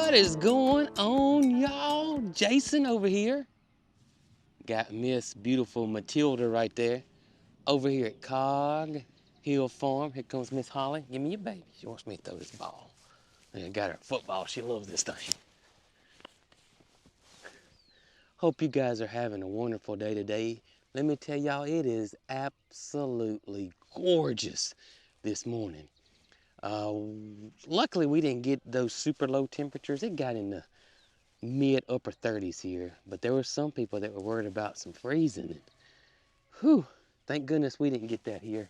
What is going on, y'all? Jason over here. Got Miss Beautiful Matilda right there. Over here at Cog Hill Farm. Here comes Miss Holly. Give me your baby. She wants me to throw this ball. I got her football. She loves this thing. Hope you guys are having a wonderful day today. Let me tell y'all, it is absolutely gorgeous this morning. Luckily, we didn't get those super low temperatures. It got in the mid upper 30s here, but there were some people that were worried about some freezing. Whew, thank goodness we didn't get that here.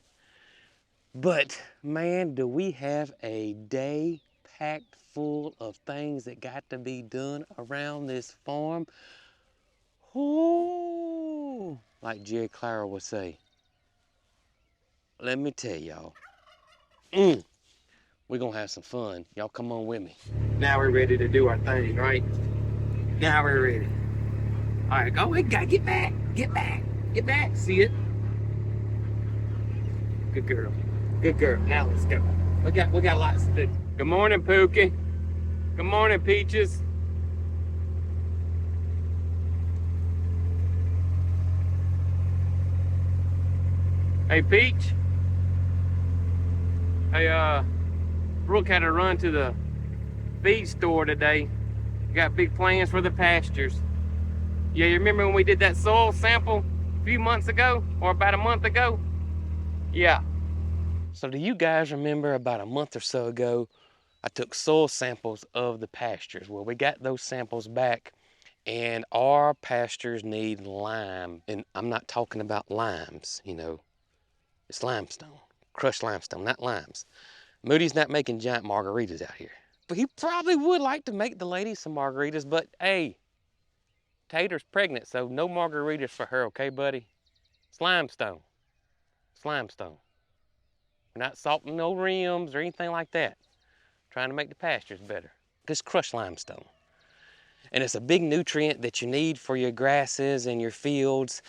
But man, do we have a day packed full of things that got to be done around this farm. Ooh, like Jerry Clara would say. Let me tell y'all, we're gonna have some fun. Y'all come on with me. Now we're ready to do our thing, right? Now we're ready. All right, go ahead, gotta get back, get back, get back. See it? Good girl, good girl. Now let's go. We got lots to do. Good morning, Pookie. Good morning, Peaches. Hey, Peach. Hey, Brooke had to run to the feed store today. Got big plans for the pastures. Yeah, you remember when we did that soil sample a few months ago, or about a month ago? Yeah. So do you guys remember about a month or so ago, I took soil samples of the pastures? Well, we got those samples back, and our pastures need lime. And I'm not talking about limes, you know. It's limestone, crushed limestone, not limes. Moody's not making giant margaritas out here. But he probably would like to make the ladies some margaritas, but hey, Tater's pregnant, so no margaritas for her, okay, buddy? It's limestone. It's limestone. We're not salting no rims or anything like that. Trying to make the pastures better. Just crushed limestone. And it's a big nutrient that you need for your grasses and your fields.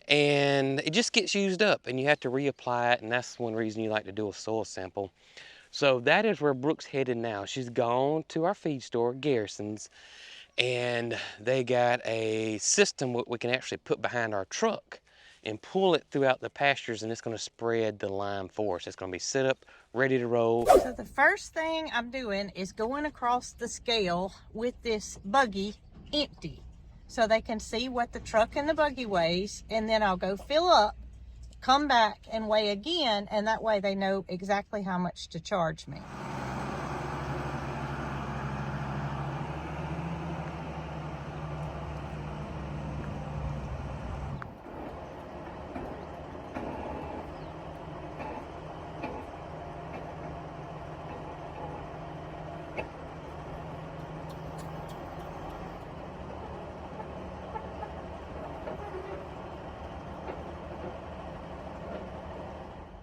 And it just gets used up and you have to reapply it. And that's one reason you like to do a soil sample. So that is where Brooke's headed now. She's gone to our feed store, Garrison's, and they got a system we can actually put behind our truck and pull it throughout the pastures, and it's going to spread the lime for us. It's going to be set up, ready to roll. So the first thing I'm doing is going across the scale with this buggy empty so they can see what the truck and the buggy weighs, and then I'll go fill up, come back and weigh again, and that way they know exactly how much to charge me.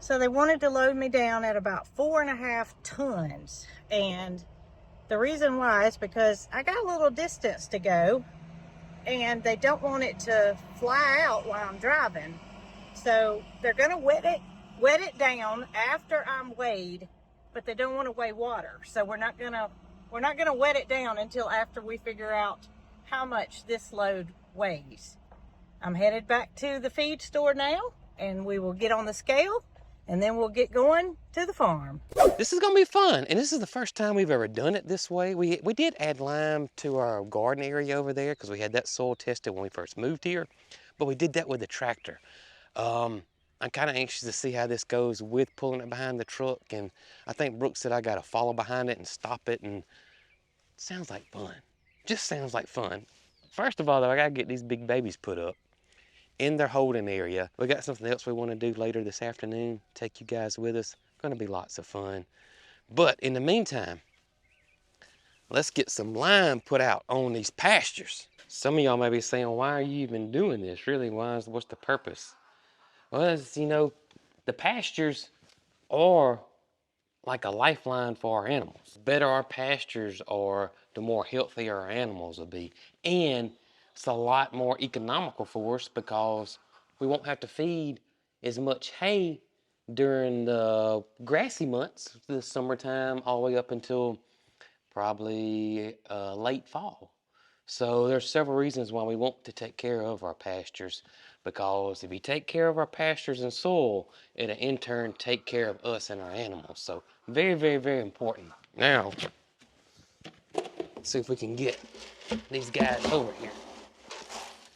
So they wanted to load me down at about 4.5 tons. And the reason why is because I got a little distance to go and they don't want it to fly out while I'm driving. So they're gonna wet it down after I'm weighed, but they don't want to weigh water. So we're not gonna wet it down until after we figure out how much this load weighs. I'm headed back to the feed store now and we will get on the scale and then we'll get going to the farm. This is gonna be fun, and this is the first time we've ever done it this way. We did add lime to our garden area over there because we had that soil tested when we first moved here, but we did that with the tractor. I'm kind of anxious to see how this goes with pulling it behind the truck, and I think Brooke said I gotta follow behind it and stop it, and it sounds like fun. Just sounds like fun. First of all though, I gotta get these big babies put up in their holding area. We got something else we want to do later this afternoon. Take you guys with us. Going to be lots of fun. But in the meantime, let's get some lime put out on these pastures. Some of y'all may be saying, why are you even doing this? Really, what's the purpose? Well, it's, you know, the pastures are like a lifeline for our animals. The better our pastures are, the more healthier our animals will be. And it's a lot more economical for us because we won't have to feed as much hay during the grassy months, the summertime, all the way up until probably late fall. So there's several reasons why we want to take care of our pastures, because if you take care of our pastures and soil, it'll in turn take care of us and our animals. So very, very, very important. Now, let's see if we can get these guys over here.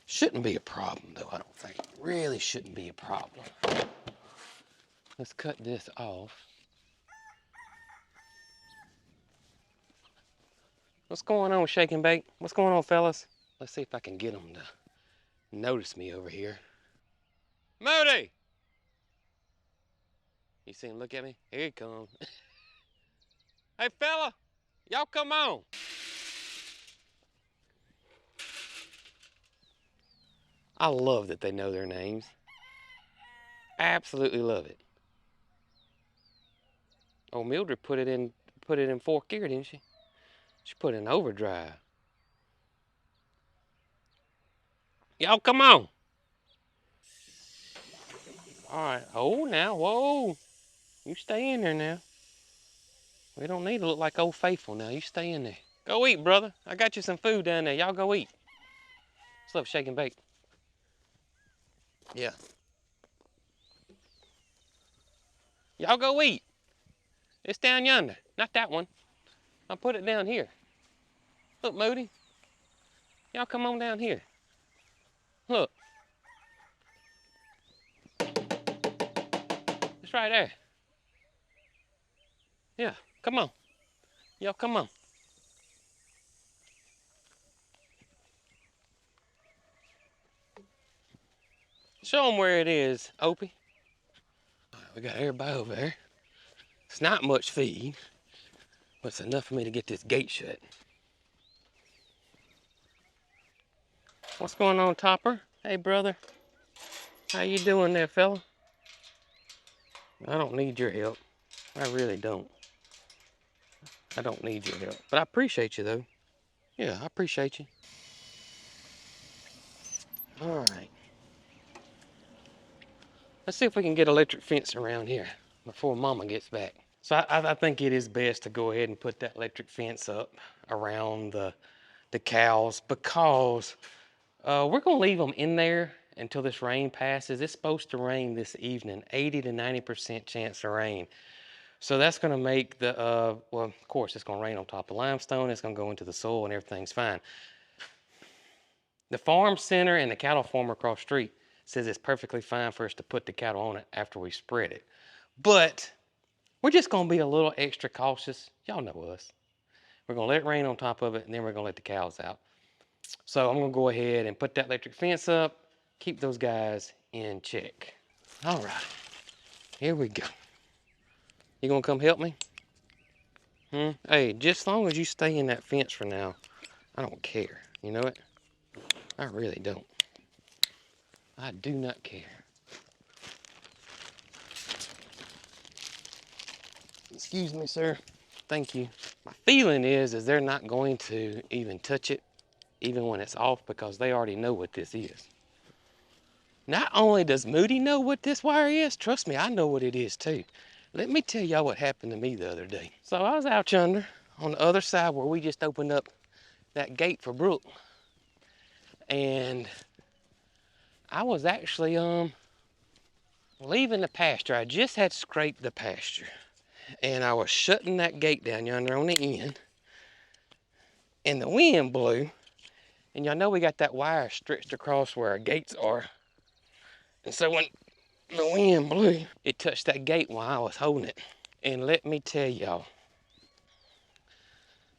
Shouldn't be a problem though, I don't think. Really shouldn't be a problem. Let's cut this off. What's going on, Shake and Bake? What's going on, fellas? Let's see if I can get them to notice me over here. Moody! You see him look at me? Here he comes. Hey, fella, y'all come on. I love that they know their names. Absolutely love it. Oh, Mildred put it in fourth gear, didn't she? She put it in overdrive. Y'all come on. All right. Oh, now, whoa. You stay in there now. We don't need to look like Old Faithful now. You stay in there. Go eat, brother. I got you some food down there. Y'all go eat. What's up, Shake and Bake? Yeah. Y'all go eat. It's down yonder. Not that one. I'll put it down here. Look, Moody. Y'all come on down here. Look. It's right there. Yeah, come on. Y'all come on. Show them where it is, Opie. All right, we got everybody over there. It's not much feed, but it's enough for me to get this gate shut. What's going on, Topper? Hey, brother. How you doing there, fella? I don't need your help. I really don't. I don't need your help. But I appreciate you, though. Yeah, I appreciate you. All right. Let's see if we can get electric fence around here before Mama gets back. So I think it is best to go ahead and put that electric fence up around the cows, because we're going to leave them in there until this rain passes. It's supposed to rain this evening, 80 to 90% chance of rain. So that's going to make the, well, of course, it's going to rain on top of limestone. It's going to go into the soil and everything's fine. The farm center and the cattle farm across the street says it's perfectly fine for us to put the cattle on it after we spread it. But we're just going to be a little extra cautious. Y'all know us. We're going to let it rain on top of it, and then we're going to let the cows out. So I'm going to go ahead and put that electric fence up, keep those guys in check. All right, here we go. You going to come help me? Hey, just as long as you stay in that fence for now, I don't care. You know it? I really don't. I do not care. Excuse me, sir. Thank you. My feeling is they're not going to even touch it, even when it's off, because they already know what this is. Not only does Moody know what this wire is, trust me, I know what it is too. Let me tell y'all what happened to me the other day. So I was out yonder on the other side where we just opened up that gate for Brooke. And I was actually leaving the pasture. I just had scraped the pasture. And I was shutting that gate down yonder on the end. And the wind blew. And y'all know we got that wire stretched across where our gates are. And so when the wind blew, it touched that gate while I was holding it. And let me tell y'all,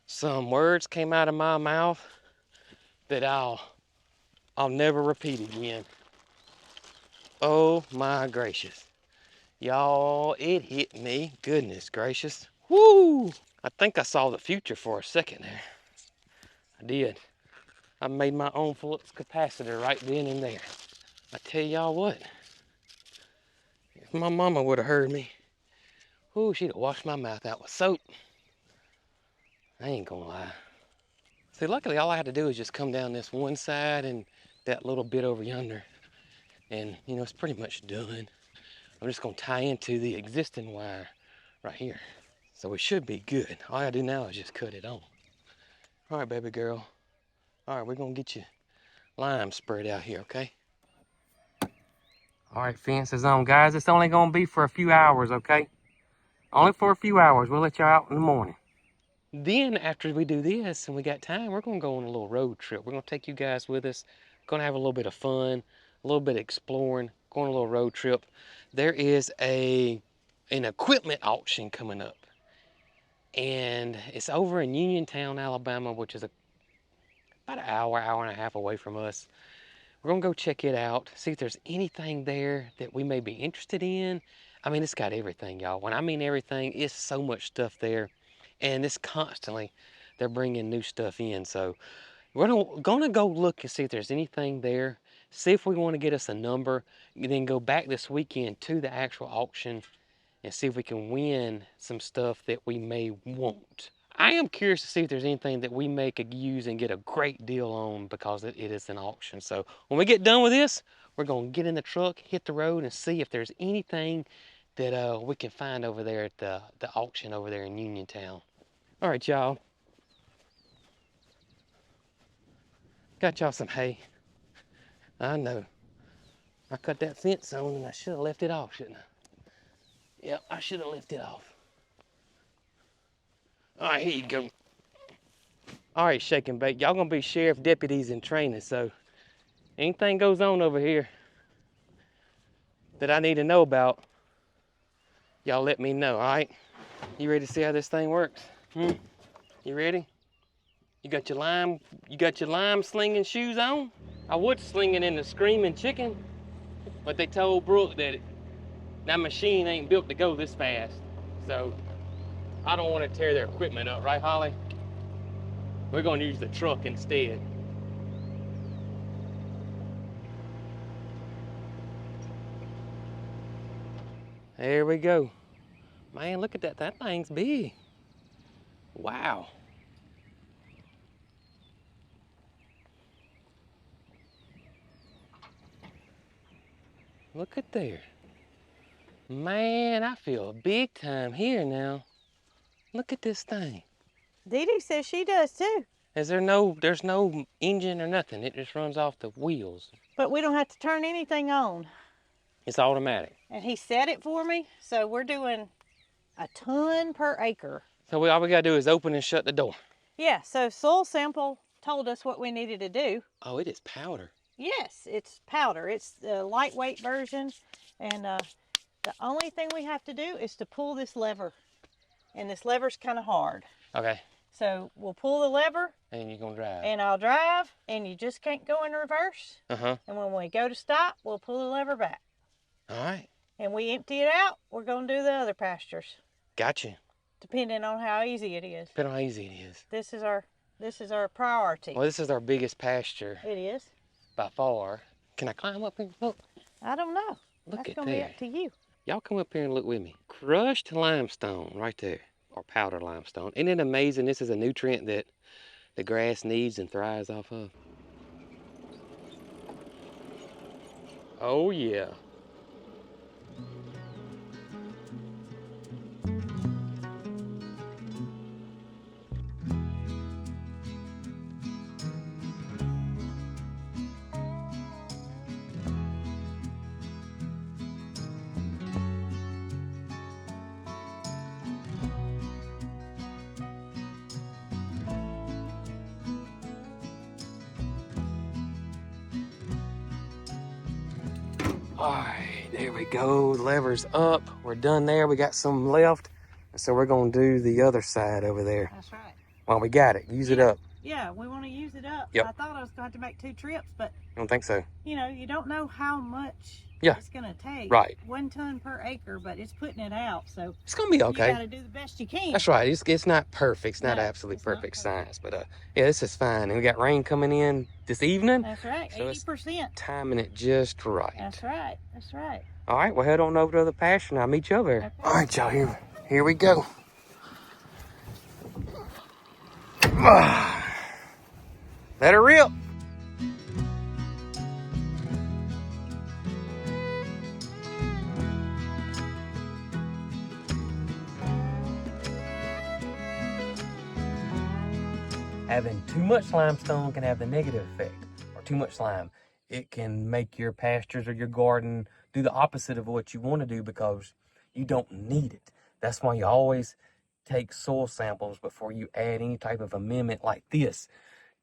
some words came out of my mouth that I'll never repeat again. Oh my gracious. Y'all, it hit me. Goodness gracious. Woo! I think I saw the future for a second there. I did. I made my own flux capacitor right then and there. I tell y'all what, if my mama would have heard me, ooh, she'd have washed my mouth out with soap. I ain't gonna lie. See, luckily all I had to do is just come down this one side and that little bit over yonder. And, you know, it's pretty much done. I'm just gonna tie into the existing wire right here. So we should be good. All I do now is just cut it on. All right, baby girl. All right, we're gonna get you lime spread out here, okay? All right, fence is on. Guys, it's only gonna be for a few hours, okay? Only for a few hours. We'll let y'all out in the morning. Then after we do this and we got time, we're gonna go on a little road trip. We're gonna take you guys with us. Gonna have a little bit of fun, a little bit of exploring, go on a little road trip. There is an equipment auction coming up. And it's over in Uniontown, Alabama, which is about an hour, hour and a half away from us. We're gonna go check it out, see if there's anything there that we may be interested in. I mean, it's got everything, y'all. When I mean everything, it's so much stuff there. And it's constantly, they're bringing new stuff in. So we're gonna go look and see if there's anything there, see if we wanna get us a number, and then go back this weekend to the actual auction and see if we can win some stuff that we may want. I am curious to see if there's anything that we may could use and get a great deal on because it is an auction. So when we get done with this, we're gonna get in the truck, hit the road, and see if there's anything that we can find over there at the auction over there in Uniontown. All right, y'all. Got y'all some hay. I know. I cut that fence on and I should have left it off, shouldn't I? Yep, I should have left it off. All right, here you go. All right, shake and bake. Y'all gonna be sheriff deputies in training, so anything goes on over here that I need to know about, y'all let me know, all right? You ready to see how this thing works? You ready? You got your lime slinging shoes on? I would sling it in the Screaming Chicken, but they told Brooke that that machine ain't built to go this fast. So I don't want to tear their equipment up, right, Holly? We're gonna use the truck instead. There we go. Man, look at that. That thing's big. Wow. Look at there. Man, I feel big time here now. Look at this thing. Dee Dee says she does too. There's no engine or nothing. It just runs off the wheels. But we don't have to turn anything on. It's automatic. And he set it for me, so we're doing a ton per acre. So all we gotta do is open and shut the door. Yeah, so soil sample told us what we needed to do. Oh, it is powder. Yes, it's powder. It's the lightweight version, and the only thing we have to do is to pull this lever, and this lever's kind of hard. Okay. So we'll pull the lever. And you're gonna drive. And I'll drive, and you just can't go in reverse. Uh-huh. And when we go to stop, we'll pull the lever back. All right. And we empty it out, we're gonna do the other pastures. Gotcha. Depending on how easy it is. Depending on how easy it is. This is our priority. Well, this is our biggest pasture. It is. By far. Can I climb up here? Look. I don't know. Look That's at gonna there. be up to you. Y'all come up here and look with me. Crushed limestone right there, or powder limestone. Isn't it amazing? This is a nutrient that the grass needs and thrives off of. Oh yeah. All right, there we go. Lever's up. We're done there. We got some left. So we're going to do the other side over there. That's right. Well, we got it. Use it up. Yeah, we want to use it up. Yep. I thought I was going to have to make 2 trips, but I don't think so. you know, you don't know how much Yeah. it's going to take. Right. 1 ton per acre, but it's putting it out, so It's going to be okay. you got to do the best you can. That's right. It's not perfect. It's not No, absolutely it's not perfect perfect. science. But yeah, this is fine. And we got rain coming in this evening. That's right. So it's 80%. timing it just right. That's right. That's right. All right, well, head on over to the pasture and I'll meet you over there. Okay. All right, y'all, here we go. Let her rip. Having too much limestone can have the negative effect, or too much slime. It can make your pastures or your garden do the opposite of what you want to do because you don't need it. That's why you always take soil samples before you add any type of amendment like this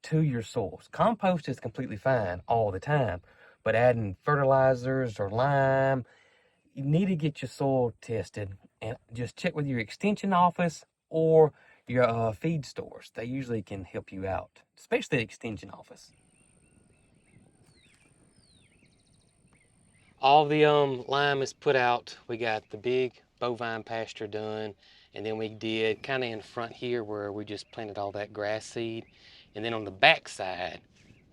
to your soils. Compost is completely fine all the time, but adding fertilizers or lime, you need to get your soil tested and just check with your extension office or your feed stores. They usually can help you out, especially the extension office. All the lime is put out. We got the big bovine pasture done, and then we did kind of in front here where we just planted all that grass seed, and then on the back side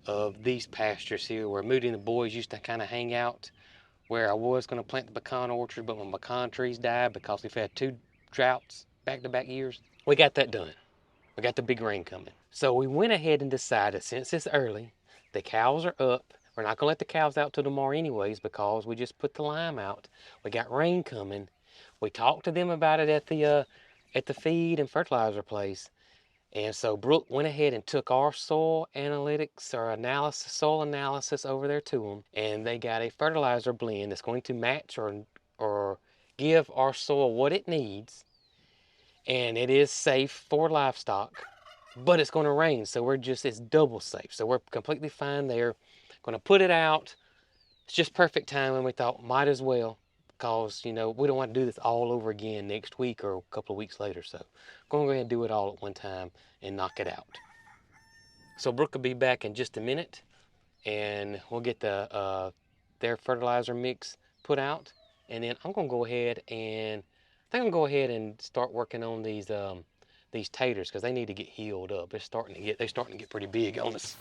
of these pastures here where Moody and the boys used to kind of hang out, where I was going to plant the pecan orchard, but my pecan trees died because we've had 2 droughts back-to-back years. We got that done. We got the big rain coming. So we went ahead and decided, since it's early, the cows are up. We're not going to let the cows out till tomorrow anyways because we just put the lime out. We got rain coming. We talked to them about it at the feed and fertilizer place. And so Brooke went ahead and took our soil analytics or analysis, soil analysis over there to them, and they got a fertilizer blend that's going to match or give our soil what it needs, and it is safe for livestock, but it's going to rain, so it's double safe. So we're completely fine there. Going to put it out. It's just perfect timing. We thought might as well, because we don't want to do this all over again next week or a couple of weeks later. So I'm going to go ahead and do it all at one time and knock it out. So Brooke will be back in just a minute, and we'll get their fertilizer mix put out, and then I'm going to go ahead and start working on these taters because they need to get healed up. They're starting to get pretty big on us.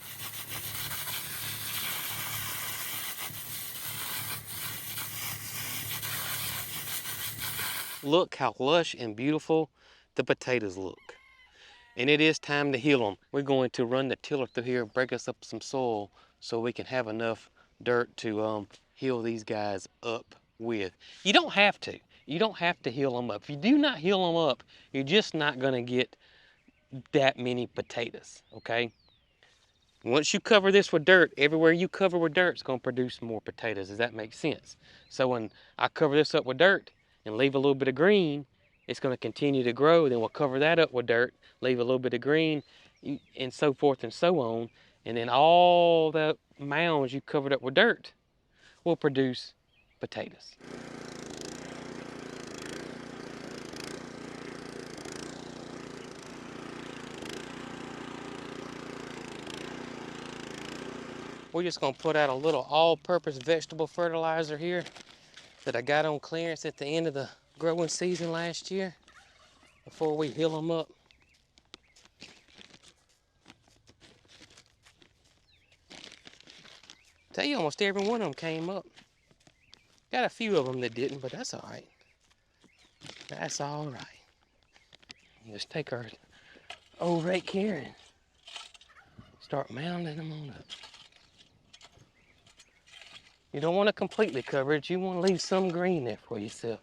Look how lush and beautiful the potatoes look. And it is time to heal them. We're going to run the tiller through here, break us up some soil so we can have enough dirt to heal these guys up with. You don't have to. You don't have to heal them up. If you do not heal them up, you're just not going to get that many potatoes, okay? Once you cover this with dirt, everywhere you cover with dirt is going to produce more potatoes. Does that make sense? So when I cover this up with dirt and leave a little bit of green, it's going to continue to grow. Then we'll cover that up with dirt, leave a little bit of green, and so forth and so on. And then all the mounds you covered up with dirt will produce potatoes. We're just going to put out a little all-purpose vegetable fertilizer here that I got on clearance at the end of the growing season last year before we heal them up. Tell you, almost every one of them came up. Got a few of them that didn't, but that's all right. That's all right. Just take our old rake here and start mounding them on up. You don't want to completely cover it. You want to leave some green there for yourself.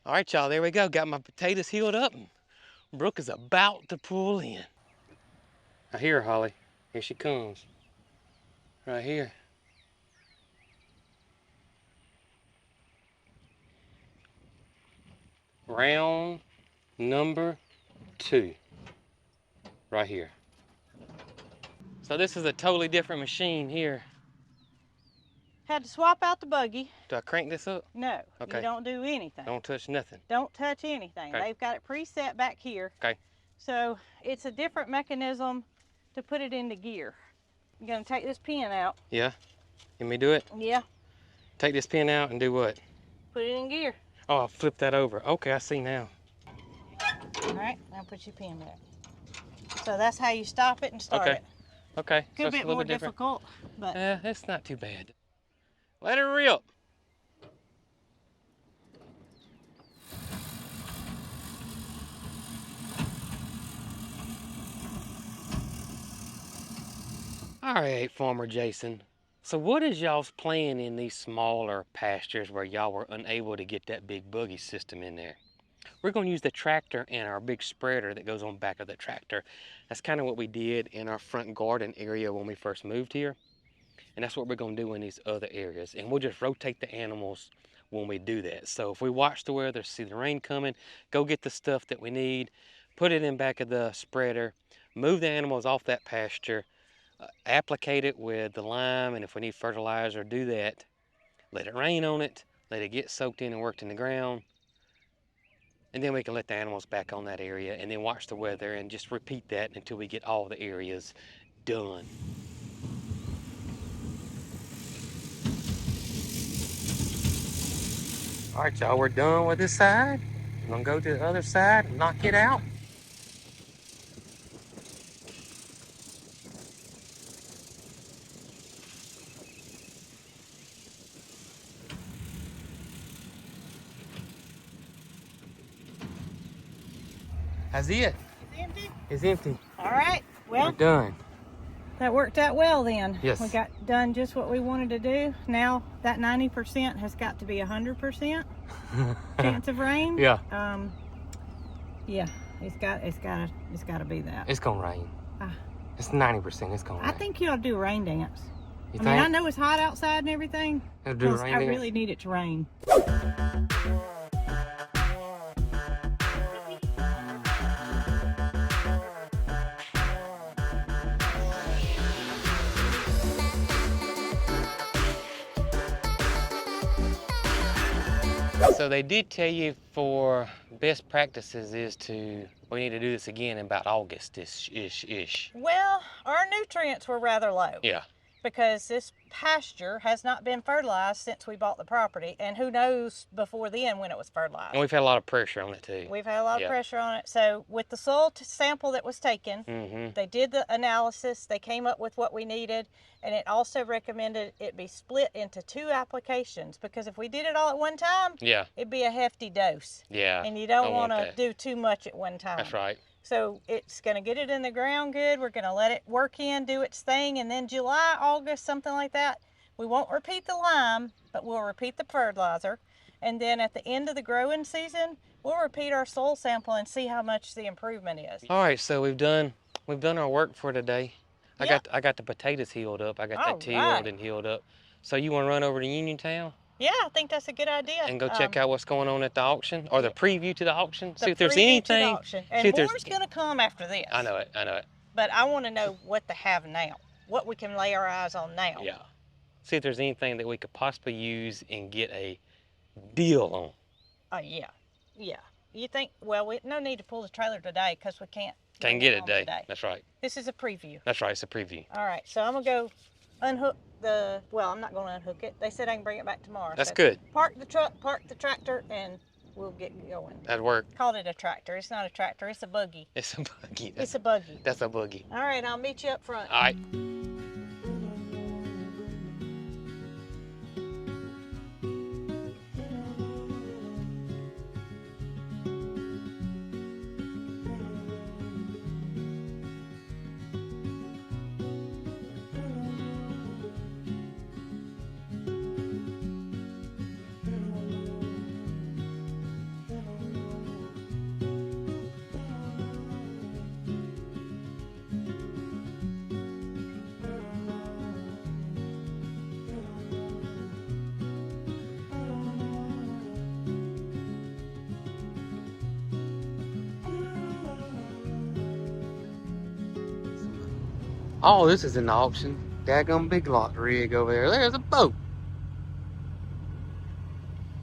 All right, y'all, there we go. Got my potatoes healed up, and Brooke is about to pull in. I hear her, Holly. Here she comes. Right here. Round number 2. Right here. So this is a totally different machine here. Had to swap out the buggy. Do I crank this up? No, Okay. you don't do anything. Don't touch nothing. Don't touch anything. Okay. They've got it preset back here. Okay. So it's a different mechanism to put it into gear. I'm gonna take this pin out. Yeah? Let me do it? Yeah. Take this pin out and do what? Put it in gear. Oh, I'll flip that over. Okay, I see now. All right, now put your pin back. So that's how you stop it and start it. Okay. Could So be it's more difficult, but it's not too bad. Let her rip. All right, Farmer Jason. So what is y'all's plan in these smaller pastures where y'all were unable to get that big buggy system in there? We're going to use the tractor and our big spreader that goes on back of the tractor. That's kind of what we did in our front garden area when we first moved here. And that's what we're going to do in these other areas. And we'll just rotate the animals when we do that. So if we watch the weather, see the rain coming, go get the stuff that we need, put it in back of the spreader, move the animals off that pasture, applicate it with the lime, and if we need fertilizer, do that. Let it rain on it, let it get soaked in and worked in the ground, and then we can let the animals back on that area and then watch the weather and just repeat that until we get all the areas done. All right, y'all, we're done with this side. We're gonna go to the other side and knock it out. That's it. It's empty? It's empty. All right, well, We're done. that worked out well then. Yes. We got done just what we wanted to do. Now that 90% has got to be 100% chance of rain. Yeah. Yeah, it's got to be that. It's gonna rain. Ah. It's 90%. It's gonna rain. I think you ought to do a rain dance. You I mean, think? I know it's hot outside and everything. Let's do a 'Cause rain I dance? really need it to rain. So they did tell you for best practices is we need to do this again in about August-ish. Well, our nutrients were rather low. Yeah. Because this pasture has not been fertilized since we bought the property, and who knows before then when it was fertilized. And we've had a lot of pressure on it too. We've had a lot Yeah. of pressure on it. So with the soil sample that was taken, Mm-hmm. they did the analysis, they came up with what we needed, and it also recommended it be split into 2 applications, because if we did it all at one time, Yeah. it'd be a hefty dose. Yeah. And you don't I want want to that. do too much at one time. That's right. So it's going to get it in the ground good. We're going to let it work in, do its thing, and then July, August, something like that, we won't repeat the lime, but we'll repeat the fertilizer. And then at the end of the growing season, we'll repeat our soil sample and see how much the improvement is. All right, so we've done our work for today. Yep. I got the potatoes healed up. I got All that tilled right. and healed up. So you want to run over to Uniontown Yeah, I think that's a good idea. and go check out what's going on at the auction, or the preview to the auction? the See if there's preview to the anything. auction. See And if there's. more's going to come after this. I know it. I know it. But I want to know what they have now, what we can lay our eyes on now. Yeah. See if there's anything that we could possibly use and get a deal on. Yeah. You think, well, no need to pull the trailer today because we can't Can't get it today. That's right. This is a preview. That's right. It's a preview. All right, so I'm going to go unhook I'm not going to unhook it. They said I can bring it back tomorrow. That's so good. Park the truck, park the tractor, and we'll get going. That'd work. Called it a tractor. It's not a tractor. It's a buggy. It's a buggy. It's a buggy. That's a buggy. All right, I'll meet you up front. All right. Oh, this is an auction. Daggum big lot rig over there. There's a boat.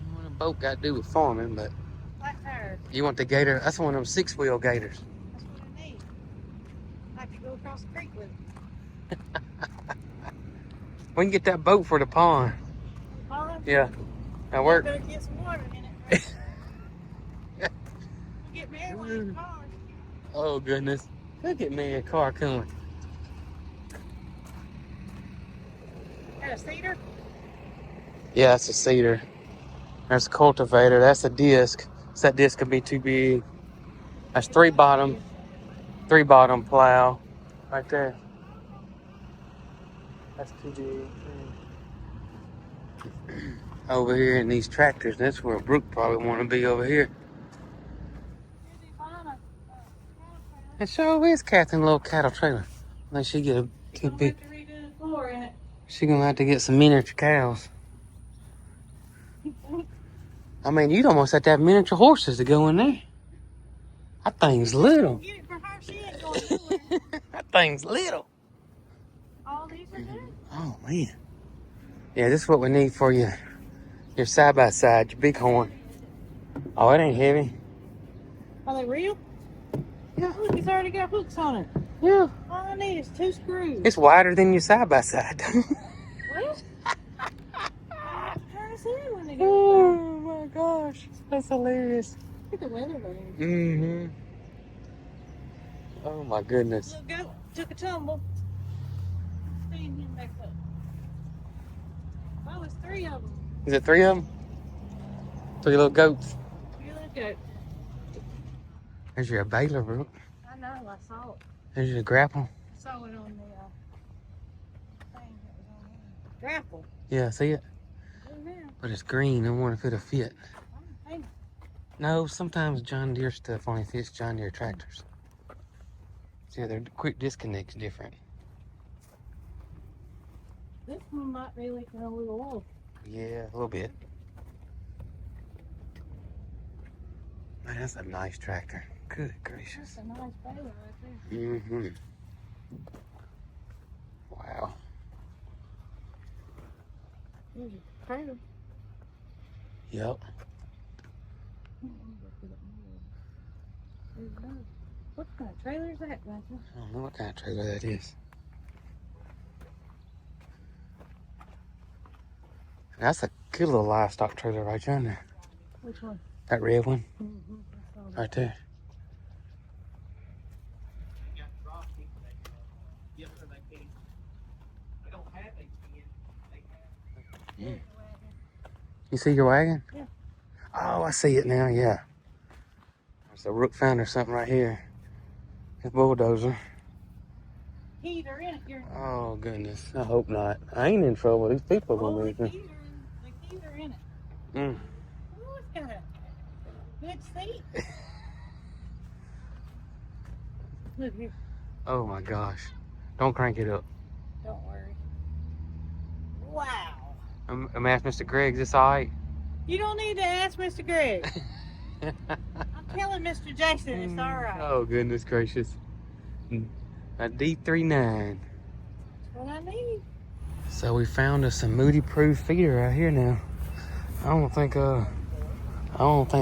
I don't know what a boat got to do with farming, but Flat tires. you want the gator? That's one of them 6-wheel gators. That's what I need. I have to go across the creek with it. We can get that boat for the pond. Pond? Yeah, that work. Better get some water in it. We'll get married when it's pond. Oh goodness, look at me, a car coming. Got a cedar? Yeah, that's a seeder. There's a cultivator. That's a disc. So that disc could be too big. That's three bottom plow right there. That's too big. Over here in these tractors, that's where Brooke probably want to be over here. It sure is Catherine little cattle trailer. Like she get a too big. She gonna have to get some miniature cows. I mean, you'd almost have to have miniature horses to go in there. That thing's little. Get it for her. She ain't going nowhere. That thing's little. All these are good. Oh man. Yeah, this is what we need for you. Your side by side, your bighorn. Oh, it ain't heavy. Are they real? Yeah. Look, it's already got hooks on it. Yeah. All I need is 2 screws. It's wider than your side by side. Well, I have to turn this in when they go. Oh my gosh, that's hilarious. Look at the weather balloon. Mm-hmm. Oh my goodness. Little goat took a tumble. Stand him back up. Oh, it's 3 of them. Is it 3 of them? 3 little goats. 3 little goats. There's your baler, Brooke. I know, I saw it. There's your grapple. I saw it on the thing that was on there. Grapple. Yeah, see it? Oh, yeah. But it's green. I wonder if it'll fit. Oh, hey. No, sometimes John Deere stuff only fits John Deere tractors. See, their quick disconnect's different. This one might be leaking a little oil. Yeah, a little bit. Man, that's a nice tractor. Good gracious. That's a nice baler right there. Mm-hmm. Wow. There's your trailer. Yep. What kind of trailer is that, Grandpa? I don't know what kind of trailer that is. That's a good little livestock trailer right there. Which one? That red one. Mm-hmm. Right there. Mm. You see your wagon? Yeah. Oh, I see it now, yeah. There's a rook found or something right here. His bulldozer. Keys are in it. Oh, goodness. I hope not. I ain't in trouble. These people are going to The be. keys are in it. Mm. Oh, it's got a good seat. Look here. Oh, my gosh. Don't crank it up. Don't worry. Wow. I'm asking Mr. Greg, is this all right? You don't need to ask Mr. Greg. I'm telling Mr. Jason it's all right. Oh, goodness gracious. A D39. That's what I need. So we found us a Moody proof feeder right here now. I don't think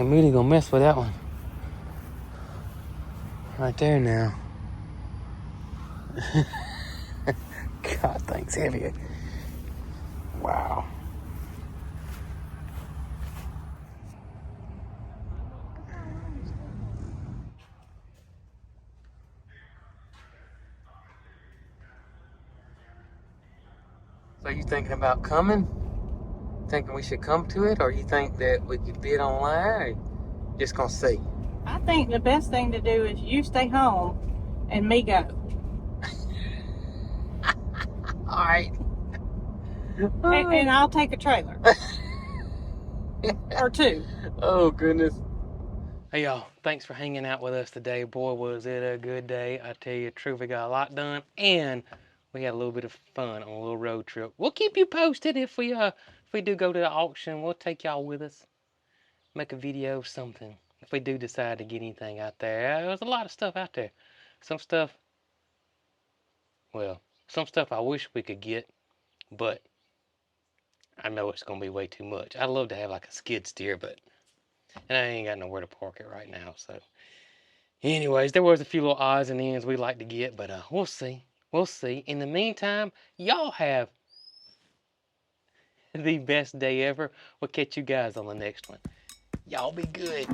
Moody gonna mess with that one. Right there now. God, thing's heavy. Wow. So you thinking about coming? Thinking we should come to it, or you think that we could bid online, or just gonna see? I think the best thing to do is you stay home and me go. All right. And I'll take a trailer. Or 2. Oh, goodness. Hey, y'all. Thanks for hanging out with us today. Boy, was it a good day. I tell you the truth, we got a lot done, and we had a little bit of fun on a little road trip. We'll keep you posted if we do go to the auction. We'll take y'all with us. Make a video, something. If we do decide to get anything out there. There's a lot of stuff out there. Some stuff I wish we could get, but I know it's going to be way too much. I'd love to have like a skid steer, and I ain't got nowhere to park it right now. So anyways, there was a few little odds and ends we'd like to get, but we'll see. We'll see. In the meantime, y'all have the best day ever. We'll catch you guys on the next one. Y'all be good.